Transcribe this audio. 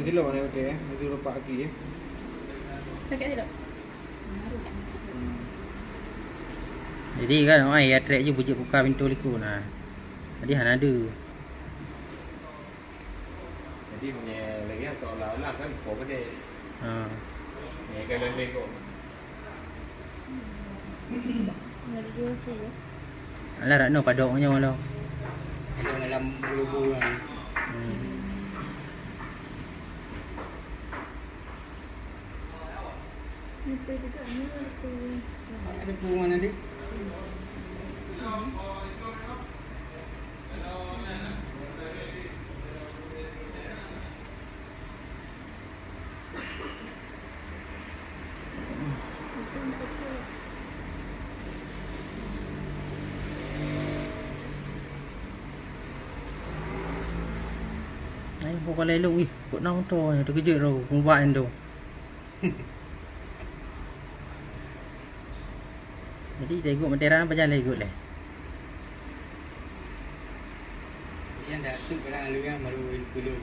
kilo ni okey itu lupa lagi ya. Pakai tidak? Jadi kan ai attract je bujik buka pintu liku nah. Jadi han ada. Jadi punya lagi atau lah kan kau gede. Ha. Ni kalau lagi kau. Ada dua tu ya. Alah rak no padoknya malau. Dalam bulu-bulu ni. Ni tu juga ni tu. Ada bunga mana dia? Ai bukan lelong ih, kok nang tu ada kerja tu, ngubain tu. Jadi tengok materan apa jalan ikut leh. Yang dah tu kadang alu yang baru dulu.